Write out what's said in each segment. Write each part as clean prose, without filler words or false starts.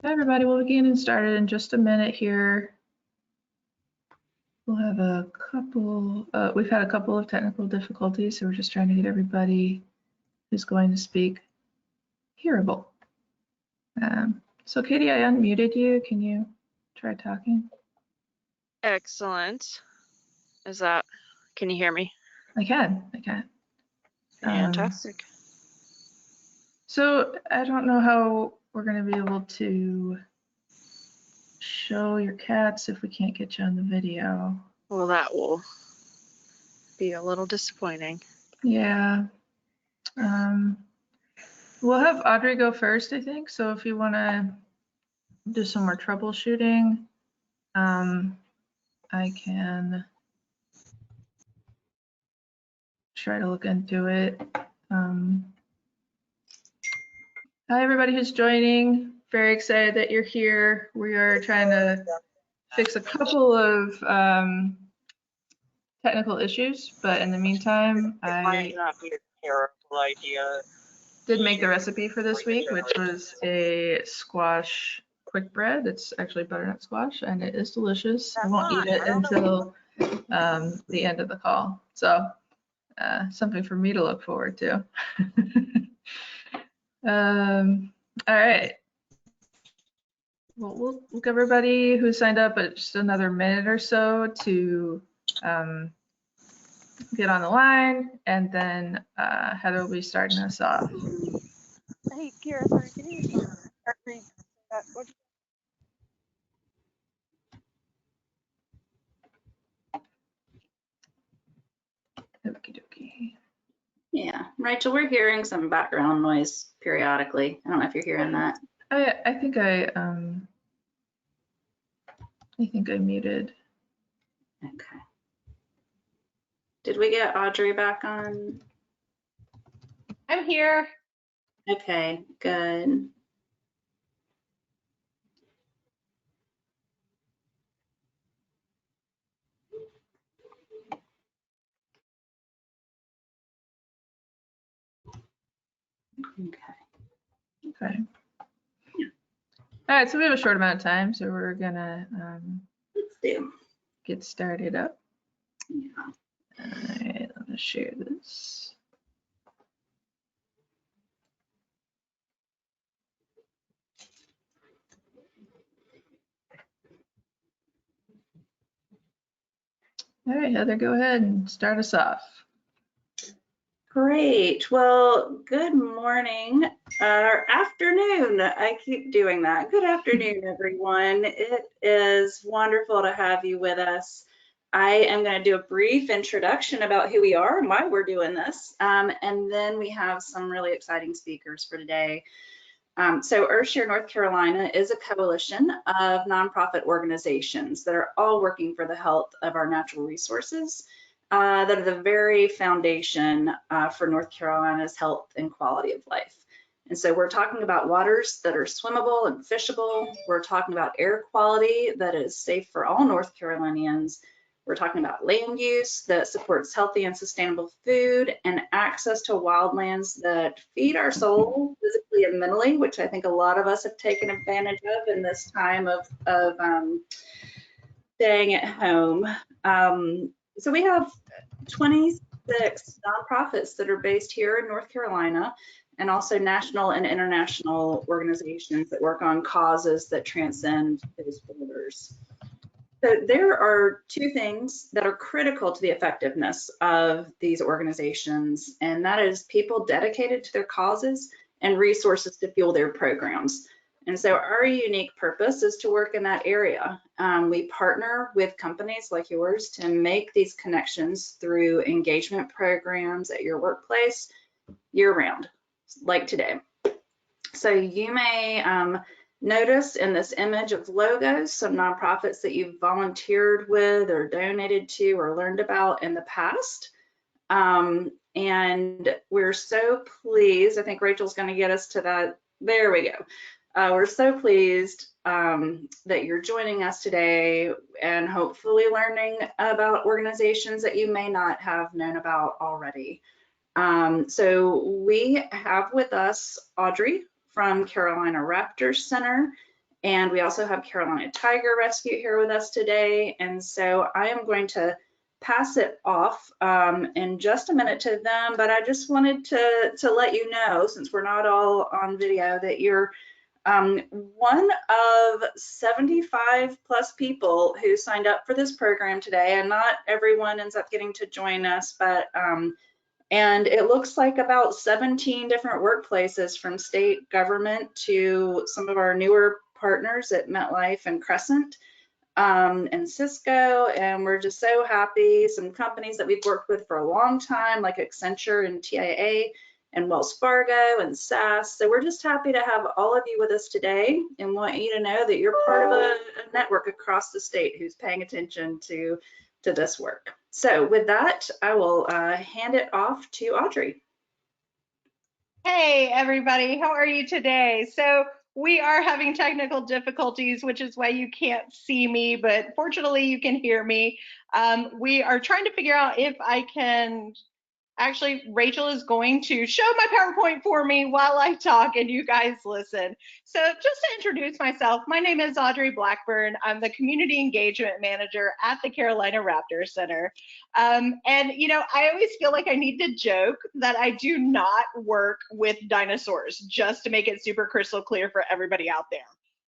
Hi everybody, we'll be getting started in just a minute here. We'll have a couple, we've had a couple of technical difficulties, so we're just trying to get everybody who's going to speak hearable. So Katie, I unmuted you. Can you try talking? Excellent. Can you hear me? I can. Fantastic. So I don't know how we're going to be able to show your cats if we can't get you on the video. Well, that will be a little disappointing. Yeah. We'll have Audrey go first, I think. So if you want to do some more troubleshooting, I can try to look into it. Hi, everybody who's joining. Very excited that you're here. We are trying to fix a couple of technical issues, but in the meantime, I did make the recipe for this week, which was a squash quick bread. It's actually butternut squash, and it is delicious. I won't eat it until the end of the call. So something for me to look forward to. All right. Well, we'll give everybody who signed up just another minute or so to get on the line, and then Heather will be starting us off. Hey, Kira, sorry, can you start me? Okie dokie. Yeah, Rachel, we're hearing some background noise periodically. I don't know if you're hearing that. I think I muted. Okay. Did we get Audrey back on? I'm here. Okay, good. Okay. All right, so we have a short amount of time, so we're gonna get started up. Yeah. All right, I'm gonna share this. All right, Heather, go ahead and start us off. Great. Well, good morning or afternoon. I keep doing that. Good afternoon, everyone. It is wonderful to have you with us. I am going to do a brief introduction about who we are and why we're doing this. And then we have some really exciting speakers for today. So Earthshare North Carolina is a coalition of nonprofit organizations that are all working for the health of our natural resources that are the very foundation for North Carolina's health and quality of life. And so we're talking about waters that are swimmable and fishable. We're talking about air quality that is safe for all North Carolinians. We're talking about land use that supports healthy and sustainable food and access to wildlands that feed our soul physically and mentally, which I think a lot of us have taken advantage of in this time of staying at home. So we have 26 nonprofits that are based here in North Carolina, and also national and international organizations that work on causes that transcend those borders. So there are two things that are critical to the effectiveness of these organizations, and that is people dedicated to their causes and resources to fuel their programs. And so our unique purpose is to work in that area. We partner with companies like yours to make these connections through engagement programs at your workplace year-round, like today. So you may notice in this image of logos some nonprofits that you've volunteered with or donated to or learned about in the past. And we're so pleased, I think Rachel's going to get us to that. There we go. We're so pleased that you're joining us today and hopefully learning about organizations that you may not have known about already. So we have with us Audrey from Carolina Raptor Center, And we also have Carolina Tiger Rescue here with us today. And so I am going to pass it off in just a minute to them, but I just wanted to let you know, since we're not all on video, that you're one of 75 plus people who signed up for this program today, and not everyone ends up getting to join us, but and it looks like about 17 different workplaces, from state government to some of our newer partners at MetLife and Crescent and Cisco, and we're just so happy. Some companies that we've worked with for a long time, like Accenture and TIA and Wells Fargo and SAS. So we're just happy to have all of you with us today, and want you to know that you're part of a network across the state who's paying attention to this work. So with that, I will hand it off to Audrey. Hey everybody, how are you today? So we are having technical difficulties, which is why you can't see me, but fortunately you can hear me. We are trying to figure out if I can, actually Rachel is going to show my PowerPoint for me while I talk and you guys listen. So just to introduce myself, my name is Audrey Blackburn. I'm the Community Engagement Manager at the Carolina Raptor Center. And you know, I always feel like I need to joke that I do not work with dinosaurs, just to make it super crystal clear for everybody out there.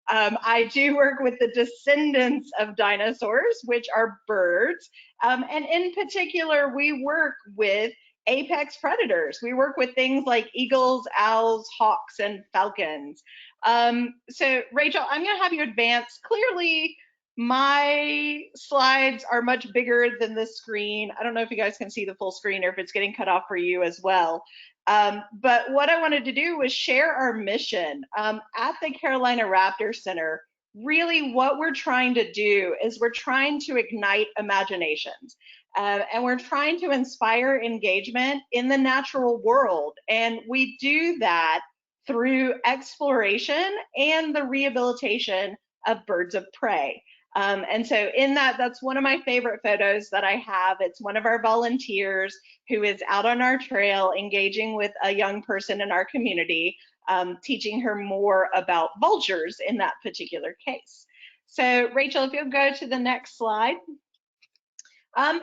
I do work with the descendants of dinosaurs, which are birds. And in particular, we work with apex predators. We work with things like eagles, owls, hawks, and falcons. So Rachel, I'm going to have you advance. Clearly, my slides are much bigger than the screen. I don't know if you guys can see the full screen or if it's getting cut off for you as well. But what I wanted to do was share our mission at the Carolina Raptor Center. Really what we're trying to do is we're trying to ignite imaginations. And we're trying to inspire engagement in the natural world. And we do that through exploration and the rehabilitation of birds of prey. And so in that, that's one of my favorite photos that I have. It's one of our volunteers who is out on our trail engaging with a young person in our community, teaching her more about vultures in that particular case. So Rachel, if you'll go to the next slide.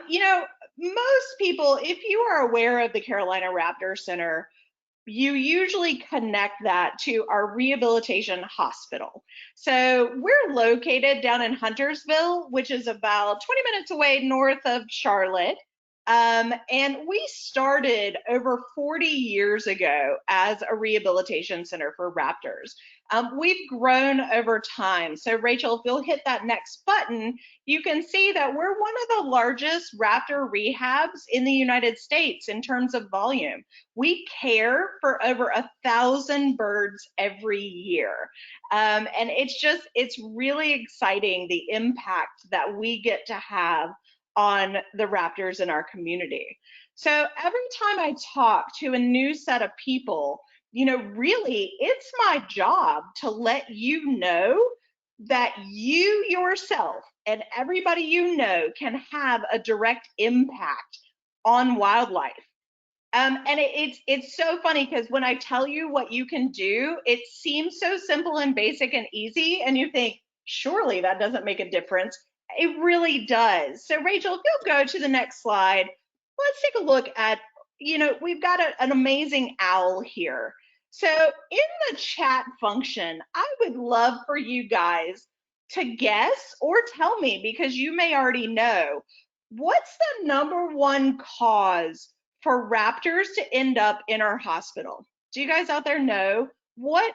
You know, most people, if you are aware of the Carolina Raptor Center, you usually connect that to our rehabilitation hospital. So we're located down in Huntersville, which is about 20 minutes away north of Charlotte. And we started over 40 years ago as a rehabilitation center for raptors. We've grown over time. So Rachel, if you'll hit that next button, you can see that we're one of the largest raptor rehabs in the United States in terms of volume. We care for over 1,000 birds every year. And it's really exciting, the impact that we get to have on the raptors in our community. So every time I talk to a new set of people, you know, really, it's my job to let you know that you yourself and everybody you know can have a direct impact on wildlife. And it's so funny because when I tell you what you can do, it seems so simple and basic and easy, and you think, surely that doesn't make a difference. It really does. So Rachel, if you'll go to the next slide, let's take a look at, you know, we've got an amazing owl here. So in the chat function, I would love for you guys to guess or tell me, because you may already know, what's the #1 cause for raptors to end up in our hospital? Do you guys out there know what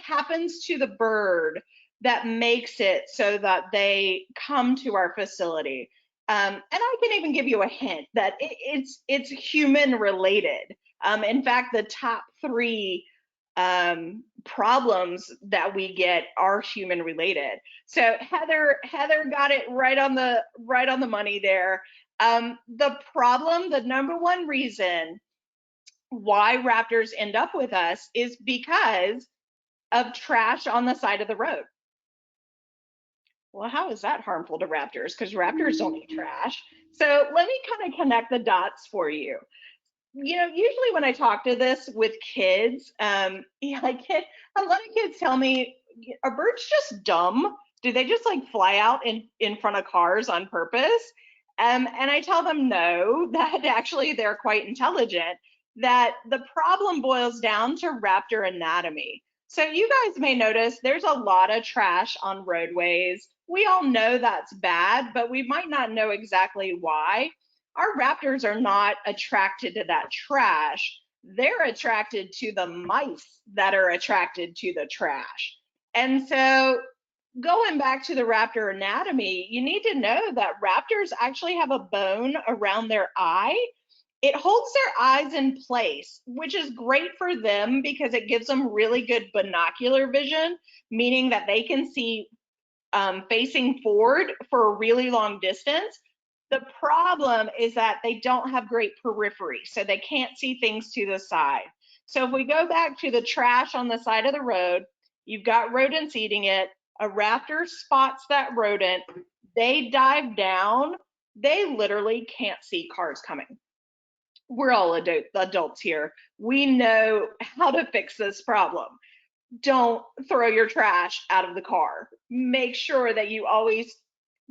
happens to the bird that makes it so that they come to our facility? And I can even give you a hint that it's human related. In fact, the top 3 problems that we get are human related. So Heather got it right on the money there. The problem, the #1 reason why raptors end up with us is because of trash on the side of the road. Well, how is that harmful to raptors? Because raptors don't eat trash. So let me kind of connect the dots for you. You know, usually when I talk to this with kids, a lot of kids tell me, are birds just dumb? Do they just like fly out in front of cars on purpose? And I tell them no, that actually they're quite intelligent, that the problem boils down to raptor anatomy. So you guys may notice there's a lot of trash on roadways. We all know that's bad, but we might not know exactly why. Our raptors are not attracted to that trash. They're attracted to the mice that are attracted to the trash. And so going back to the raptor anatomy, you need to know that raptors actually have a bone around their eye. It holds their eyes in place, which is great for them because it gives them really good binocular vision, meaning that they can see facing forward for a really long distance. The problem is that they don't have great periphery, so they can't see things to the side. So if we go back to the trash on the side of the road, you've got rodents eating it, a raptor spots that rodent, they dive down, they literally can't see cars coming. We're all adults here. We know how to fix this problem. Don't throw your trash out of the car. Make sure that you always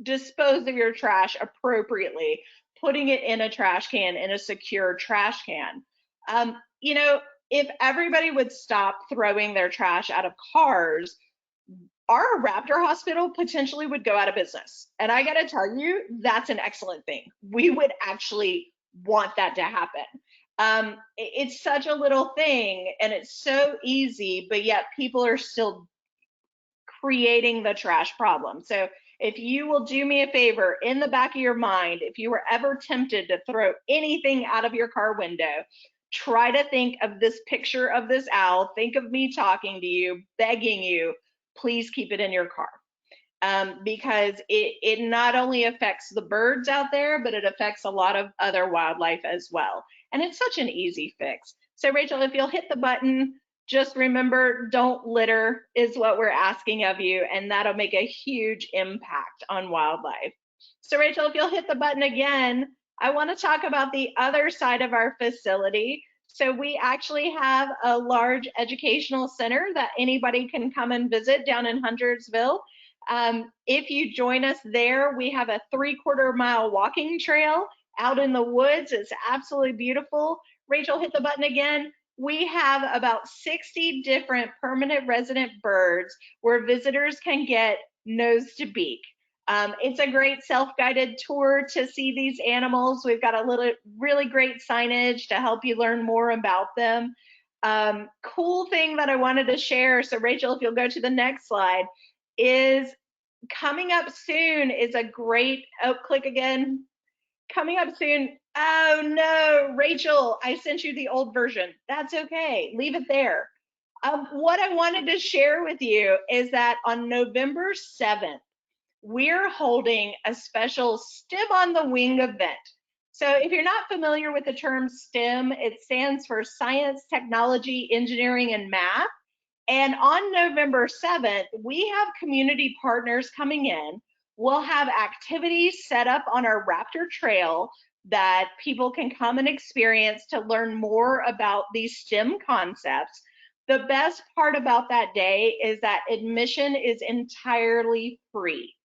dispose of your trash appropriately, putting it in a trash can, in a secure trash can. You know, if everybody would stop throwing their trash out of cars, our raptor hospital potentially would go out of business. And I got to tell you, that's an excellent thing. We would actually want that to happen. It's such a little thing and it's so easy, but yet people are still creating the trash problem. So if you will do me a favor, in the back of your mind, if you were ever tempted to throw anything out of your car window, try to think of this picture of this owl. Think of me talking to you, begging you, please keep it in your car. Because it not only affects the birds out there, but it affects a lot of other wildlife as well. And it's such an easy fix. So Rachel, if you'll hit the button, just remember, don't litter is what we're asking of you, and that'll make a huge impact on wildlife. So Rachel, if you'll hit the button again, I want to talk about the other side of our facility. So we actually have a large educational center that anybody can come and visit down in Huntersville. If you join us there, we have a 3/4 mile walking trail out in the woods. It's absolutely beautiful. Rachel, hit the button again. We have about 60 different permanent resident birds where visitors can get nose to beak. It's a great self-guided tour to see these animals. We've got a really great signage to help you learn more about them. Cool thing that I wanted to share, so Rachel, if you'll go to the next slide, is coming up soon is a great, oh, click again. Coming up soon, oh no, Rachel, I sent you the old version. That's okay, leave it there. What I wanted to share with you is that on November 7th, we're holding a special STEM on the Wing event. So if you're not familiar with the term STEM, it stands for Science, Technology, Engineering, and Math. And on November 7th, we have community partners coming in. We'll have activities set up on our Raptor Trail that people can come and experience to learn more about these STEM concepts. The best part about that day is that admission is entirely free.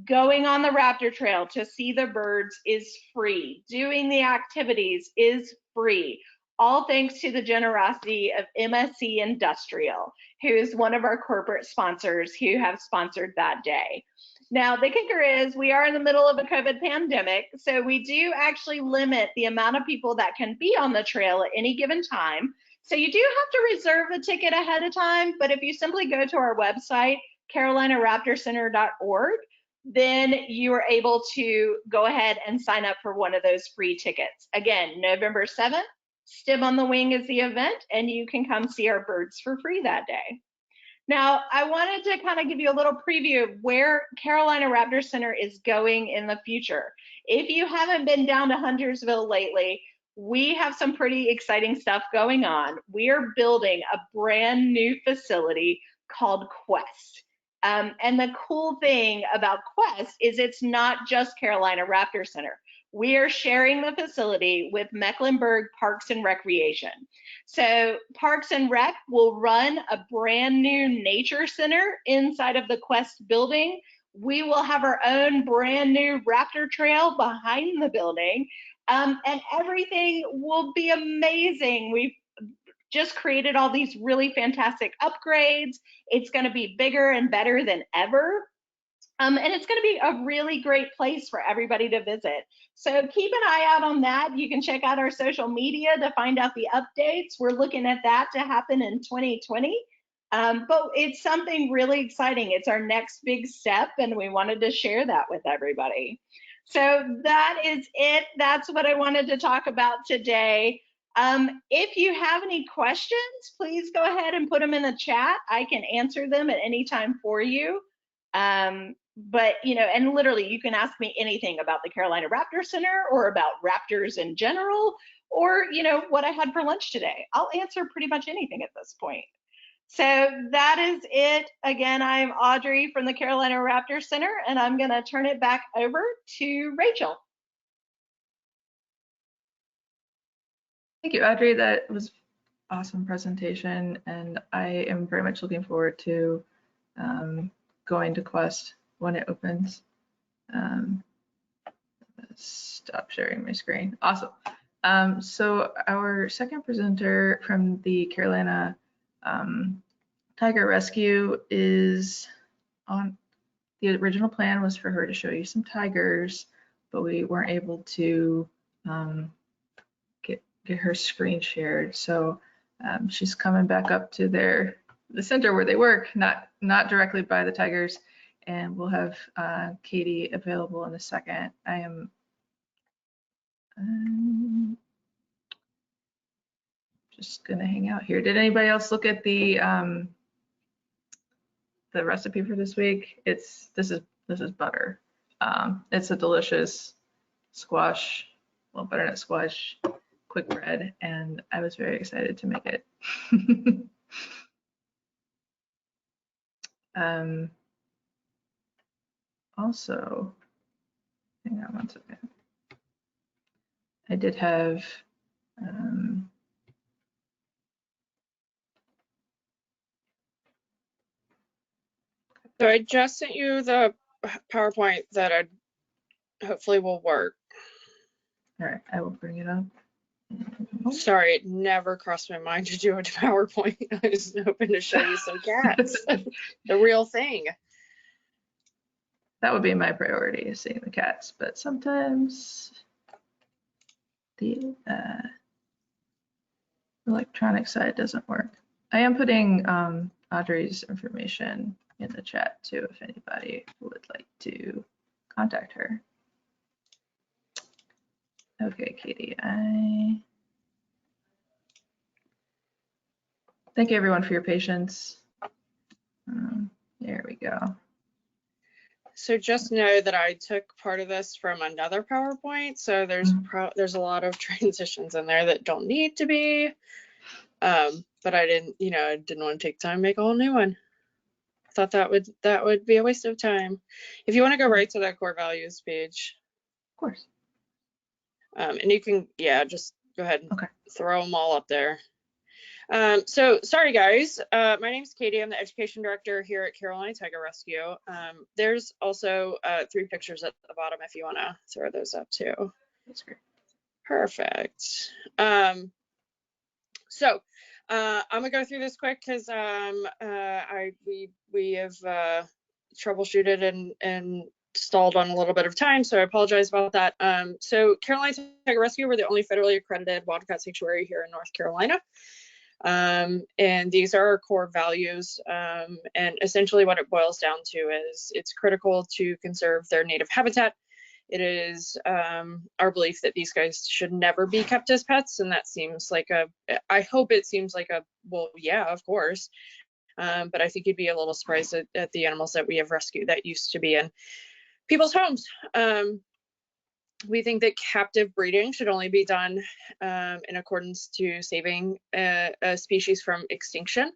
Going on the Raptor Trail to see the birds is free. Doing the activities is free. All thanks to the generosity of MSC Industrial, who is one of our corporate sponsors who have sponsored that day. Now, the kicker is we are in the middle of a COVID pandemic, so we do actually limit the amount of people that can be on the trail at any given time. So you do have to reserve a ticket ahead of time, but if you simply go to our website, carolinaraptorcenter.org, then you are able to go ahead and sign up for one of those free tickets. Again, November 7th, STEM on the Wing is the event, and you can come see our birds for free that day. Now, I wanted to kind of give you a little preview of where Carolina Raptor Center is going in the future. If you haven't been down to Huntersville lately, we have some pretty exciting stuff going on. We are building a brand new facility called Quest. And the cool thing about Quest is it's not just Carolina Raptor Center. We are sharing the facility with Mecklenburg Parks and Recreation. So Parks and Rec will run a brand new nature center inside of the Quest building. We will have our own brand new Raptor Trail behind the building, and everything will be amazing. We've just created all these really fantastic upgrades. It's going to be bigger and better than ever. And it's going to be a really great place for everybody to visit. So keep an eye out on that. You can check out our social media to find out the updates. We're looking at that to happen in 2020. But it's something really exciting. It's our next big step, and we wanted to share that with everybody. So that is it. That's what I wanted to talk about today. If you have any questions, please go ahead and put them in the chat. I can answer them at any time for you. But, you know, and literally you can ask me anything about the Carolina Raptor Center or about Raptors in general, or, you know, what I had for lunch today. I'll answer pretty much anything at this point. So that is it. Again, I'm Audrey from the Carolina Raptor Center, and I'm going to turn it back over to Rachel. Thank you, Audrey. That was awesome presentation, and I am very much looking forward to going to Quest when it opens. Stop sharing my screen. Awesome. So our second presenter from the Carolina Tiger Rescue is on. The original plan was for her to show you some tigers, but we weren't able to get her screen shared. So she's coming back up to the center where they work, not directly by the tigers, and we'll have Katie available in a second. I am just gonna hang out here. Did anybody else look at the recipe for this week? This is butter. It's a delicious squash, well, butternut squash quick bread, and I was very excited to make it. Also, hang on one second. I did have So I just sent you the PowerPoint that I hopefully will work. all right, I will bring it up. Sorry, it never crossed my mind to do a PowerPoint. I was hoping to show you some cats, the real thing. That would be my priority, is seeing the cats, but sometimes the electronic side doesn't work. I am putting Audrey's information in the chat too, if anybody would like to contact her. Okay, Katie, thank you everyone for your patience. There we go. So just know that I took part of this from another PowerPoint. So there's a lot of transitions in there that don't need to be. But I didn't want to take time to make a whole new one. I thought that would be a waste of time. If you want to go right to that core values page. Of course. And you can, just go ahead and throw them all up there. So sorry guys, my name's Katie. I'm the education director here at Carolina Tiger Rescue. There's also 3 pictures at the bottom if you want to throw those up too. That's great. Perfect. So I'm gonna go through this quick because we have troubleshooted and stalled on a little bit of time, so I apologize about that. So Carolina Tiger Rescue, we're the only federally accredited wildcat sanctuary here in North Carolina. And these are our core values. And essentially what it boils down to is it's critical to conserve their native habitat. It is our belief that these guys should never be kept as pets. And that seems like I hope it seems like well, yeah, of course. But I think you'd be a little surprised at the animals that we have rescued that used to be in people's homes. We think that captive breeding should only be done in accordance to saving a species from extinction.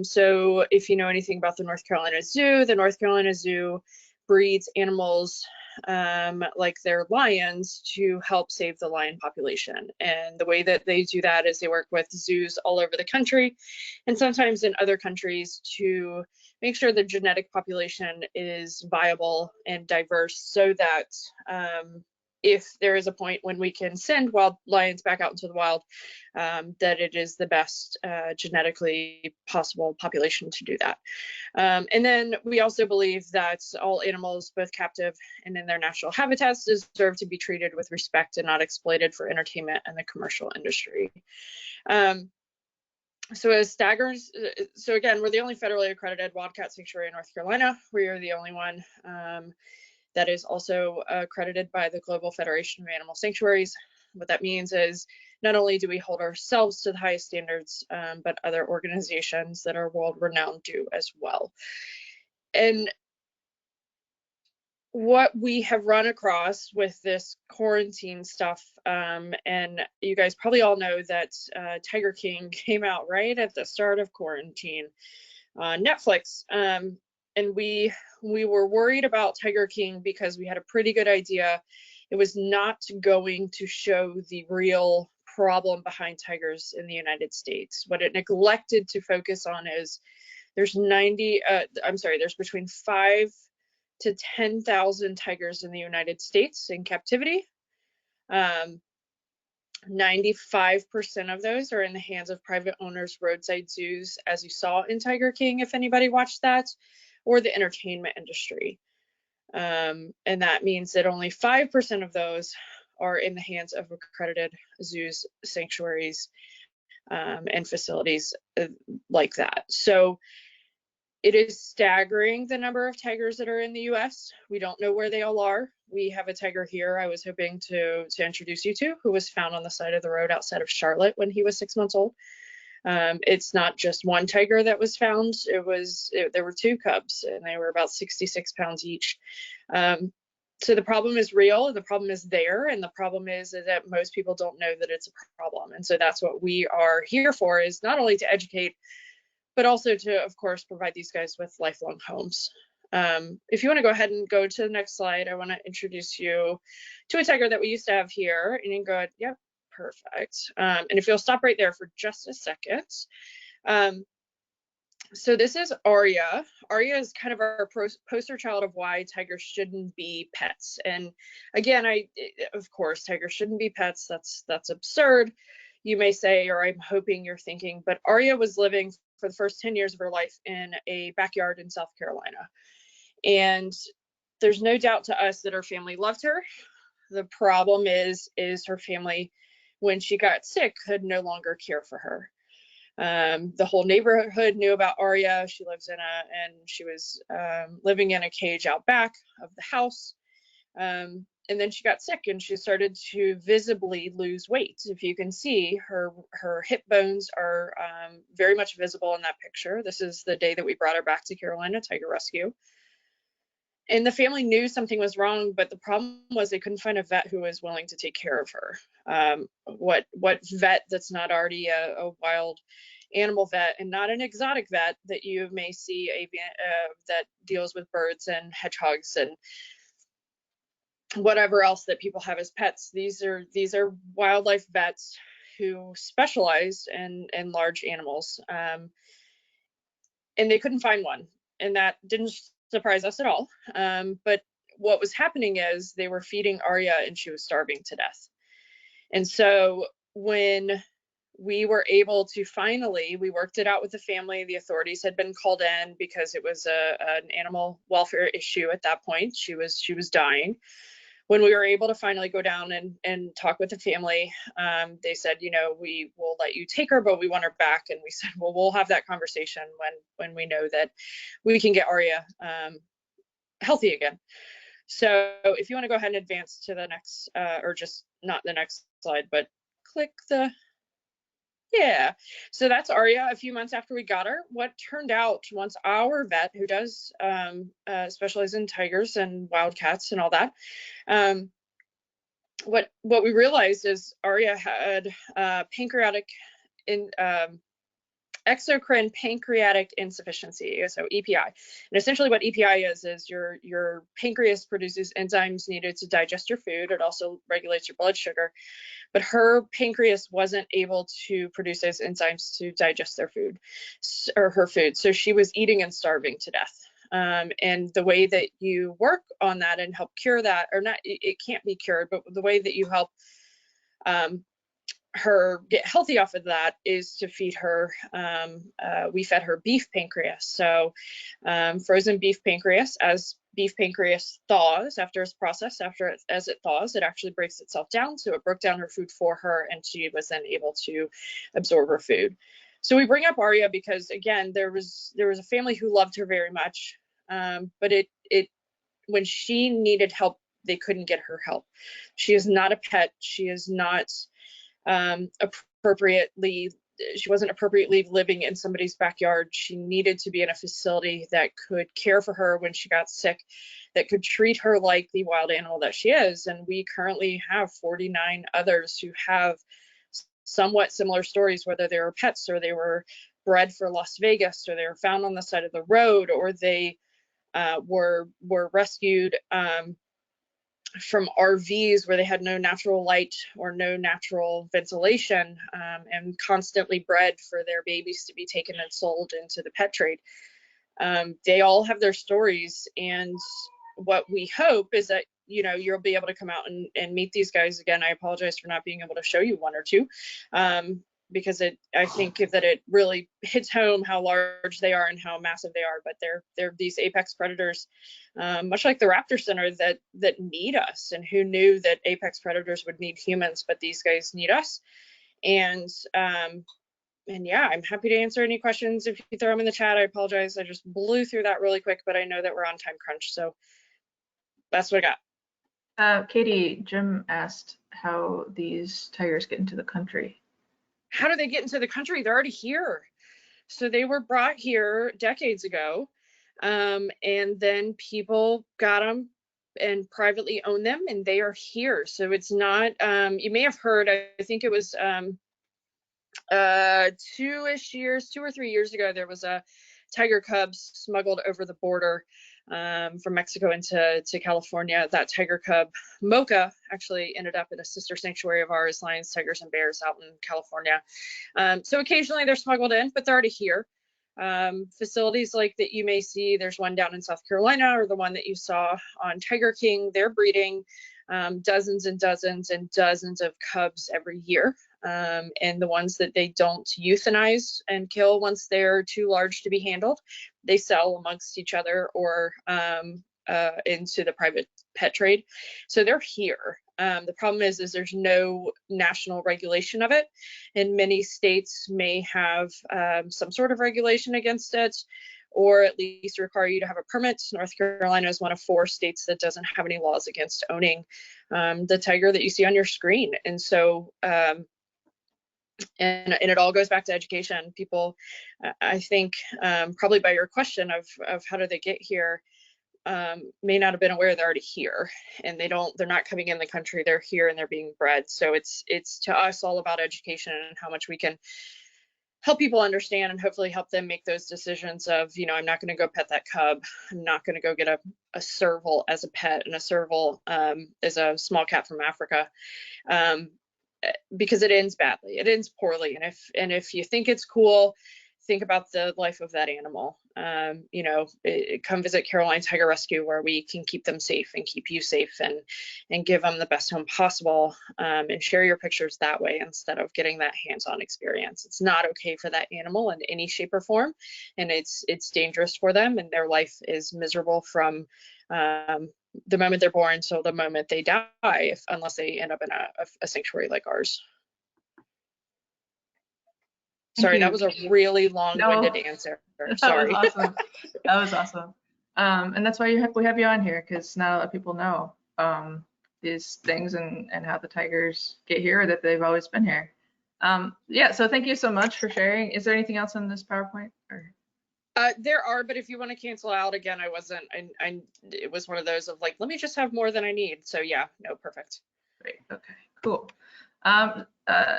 So if you know anything about the North Carolina Zoo breeds animals like their lions to help save the lion population. And the way that they do that is they work with zoos all over the country and sometimes in other countries to make sure the genetic population is viable and diverse so that if there is a point when we can send wild lions back out into the wild, that it is the best genetically possible population to do that. And then we also believe that all animals, both captive and in their natural habitats, deserve to be treated with respect and not exploited for entertainment and the commercial industry. So as staggers, so again, we're the only federally accredited wildcat sanctuary in North Carolina. We are the only one that is also accredited by the Global Federation of Animal Sanctuaries. What that means is not only do we hold ourselves to the highest standards, but other organizations that are world renowned do as well. And what we have run across with this quarantine stuff, and you guys probably all know that Tiger King came out right at the start of quarantine on Netflix. And we were worried about Tiger King because we had a pretty good idea it was not going to show the real problem behind tigers in the United States. What it neglected to focus on is there's between 5,000 to 10,000 tigers in the United States in captivity. 95% of those are in the hands of private owners, roadside zoos, as you saw in Tiger King, if anybody watched that, or the entertainment industry. And that means that only 5% of those are in the hands of accredited zoos, sanctuaries, and facilities like that. So it is staggering the number of tigers that are in the US. We don't know where they all are. We have a tiger here I was hoping to introduce you to, who was found on the side of the road outside of Charlotte when he was 6 months old. It's not just one tiger that was found. There were 2 cubs and they were about 66 pounds each. So the problem is real, the problem is there, and the problem is that most people don't know that it's a problem. And so that's what we are here for, is not only to educate, but also to, of course, provide these guys with lifelong homes. If you want to go ahead and go to the next slide, I want to introduce you to a tiger that we used to have here. And you can go ahead, yep, perfect. And if you'll stop right there for just a second. So this is Arya. Arya is kind of our poster child of why tigers shouldn't be pets. And again, of course, tigers shouldn't be pets. That's absurd, you may say, or I'm hoping you're thinking. But Arya was living for the first 10 years of her life in a backyard in South Carolina. And there's no doubt to us that her family loved her. The problem is her family, when she got sick, could no longer care for her. The whole neighborhood knew about Arya. She lives and she was living in a cage out back of the house. And then she got sick and she started to visibly lose weight. If you can see, her hip bones are very much visible in that picture. This is the day that we brought her back to Carolina Tiger Rescue. And the family knew something was wrong, but the problem was they couldn't find a vet who was willing to take care of her. What vet that's not already a wild animal vet and not an exotic vet that you may see that deals with birds and hedgehogs and whatever else that people have as pets. These are wildlife vets who specialize in large animals, and they couldn't find one, and that didn't surprise us at all. But what was happening is they were feeding Arya and she was starving to death. And so when we were able to we worked it out with the family. The authorities had been called in because it was an animal welfare issue at that point. She was dying. When we were able to finally go down and talk with the family, they said, we will let you take her, but we want her back. And we said, well, we'll have that conversation when we know that we can get Arya healthy again. So if you want to go ahead and advance to the next, or just not the next slide, but click so that's Arya a few months after we got her. What turned out, once our vet, who does specialize in tigers and wildcats and all that, what we realized is Aria had pancreatic exocrine pancreatic insufficiency, so EPI. And essentially what EPI is your pancreas produces enzymes needed to digest your food. It also regulates your blood sugar, but her pancreas wasn't able to produce those enzymes to digest their food or her food. So she was eating and starving to death. And the way that you work on that and help cure that, or not, it can't be cured, but the way that you help her get healthy off of that is to feed her. We fed her beef pancreas, so frozen beef pancreas. As beef pancreas thaws after it's processed, as it thaws, it actually breaks itself down. So it broke down her food for her, and she was then able to absorb her food. So we bring up Aria because, again, there was a family who loved her very much, but when she needed help, they couldn't get her help. She is not a pet. She is not she wasn't appropriately living in somebody's backyard. She needed to be in a facility that could care for her when she got sick, that could treat her like the wild animal that she is. And we currently have 49 others who have somewhat similar stories, whether they were pets or they were bred for Las Vegas, or they were found on the side of the road, or they were rescued from RVs where they had no natural light or no natural ventilation, and constantly bred for their babies to be taken and sold into the pet trade. They all have their stories, and what we hope is that, you know, you'll be able to come out and meet these guys again. I apologize for not being able to show you one or two, because I think that it really hits home how large they are and how massive they are. But they're these apex predators, much like the Raptor Center, that need us. And who knew that apex predators would need humans, but these guys need us. And yeah, I'm happy to answer any questions if you throw them in the chat. I apologize, I just blew through that really quick, but I know that we're on time crunch, so that's what I got. Katie, Jim asked how these tigers get into the country. How do they get into the country? They're already here. So they were brought here decades ago, and then people got them and privately owned them, and they are here. So it's not, you may have heard, I think it was 2 or 3 years ago, there was a tiger cub smuggled over the border from Mexico into California. That tiger cub, Mocha, actually ended up at a sister sanctuary of ours, Lions, Tigers, and Bears out in California. So occasionally they're smuggled in, but they're already here. Facilities like that you may see, there's one down in South Carolina, or the one that you saw on Tiger King, they're breeding dozens and dozens and dozens of cubs every year. And the ones that they don't euthanize and kill once they're too large to be handled, they sell amongst each other or into the private pet trade. So they're here. The problem is there's no national regulation of it, and many states may have some sort of regulation against it, or at least require you to have a permit. North Carolina is one of 4 states that doesn't have any laws against owning the tiger that you see on your screen. And so and it all goes back to education. People, I think, probably by your question of how do they get here, may not have been aware they're already here, and they're not coming in the country, they're here and they're being bred. So it's to us all about education and how much we can help people understand and hopefully help them make those decisions of, you know, I'm not going to go pet that cub. I'm not going to go get a serval as a pet, and a serval is a small cat from Africa. Because it ends badly, it ends poorly. And if you think it's cool, think about the life of that animal. You know, come visit Caroline Tiger Rescue, where we can keep them safe and keep you safe and give them the best home possible, and share your pictures that way instead of getting that hands-on experience. It's not okay for that animal in any shape or form, and it's dangerous for them, and their life is miserable from the moment they're born till the moment they die, unless they end up in a sanctuary like ours. Sorry, that was a really long-winded answer. Sorry. That was awesome. That was awesome. And that's why we have you on here, because not a lot of people know these things and how the tigers get here, that they've always been here. Yeah, so thank you so much for sharing. Is there anything else on this PowerPoint? Or? There are, but if you want to cancel out again, it was one of those of like, let me just have more than I need. So yeah, no, perfect. Great. Okay, cool.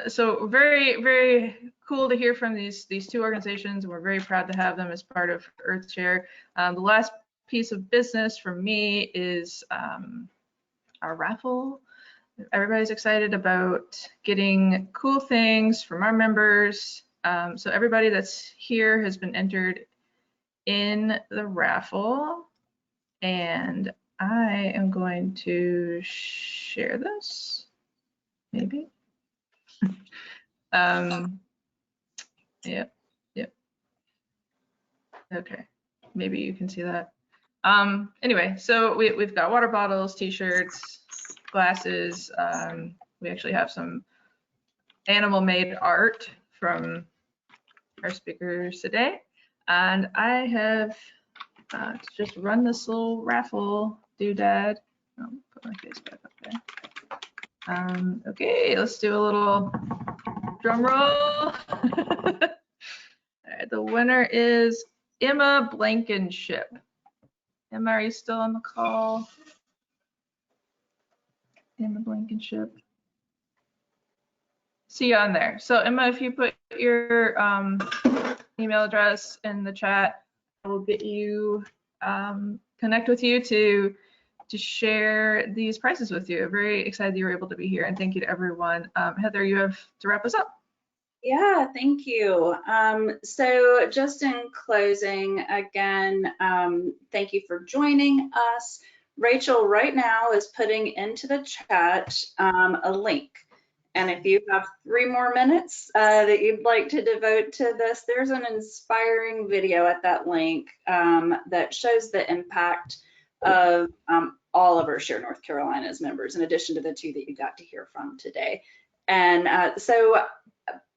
So very, very cool to hear from these two organizations. We're very proud to have them as part of EarthShare. The last piece of business for me is our raffle. Everybody's excited about getting cool things from our members. So everybody that's here has been entered in the raffle, and I am going to share this, maybe. Yep. Okay, maybe you can see that. Anyway, so we've got water bottles, t-shirts, glasses. We actually have some animal-made art from our speakers today. And I have just run this little raffle doodad. Oh, put my face back up there. Okay, let's do a little drum roll. All right, the winner is Emma Blankenship. Emma, are you still on the call? Emma Blankenship. See you on there. So Emma, if you put your email address in the chat, I will get you, connect with you to share these prizes with you. I'm very excited you were able to be here, and thank you to everyone. Heather, you have to wrap us up. Yeah, thank you. So just in closing, again, thank you for joining us. Rachel right now is putting into the chat a link. And if you have 3 more minutes that you'd like to devote to this, there's an inspiring video at that link that shows the impact of all of our Share North Carolina's members, in addition to the 2 that you got to hear from today. And so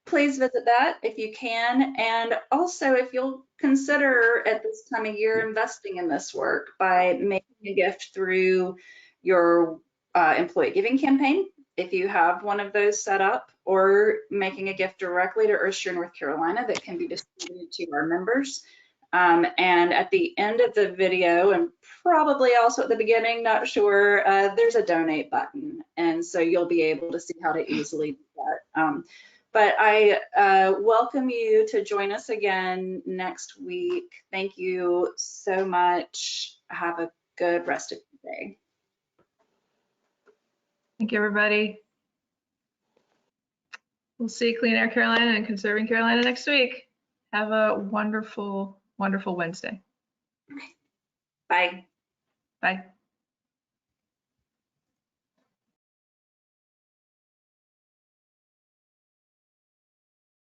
please visit that if you can. And also, if you'll consider at this time of year investing in this work by making a gift through your employee giving campaign, if you have one of those set up, or making a gift directly to EarthShare North Carolina that can be distributed to our members. And at the end of the video, and probably also at the beginning, not sure, there's a donate button. And so you'll be able to see how to easily do that. But I welcome you to join us again next week. Thank you so much. Have a good rest of the day. Thank you, everybody. We'll see Clean Air Carolina and Conserving Carolina next week. Have a wonderful, wonderful Wednesday. Bye. Bye.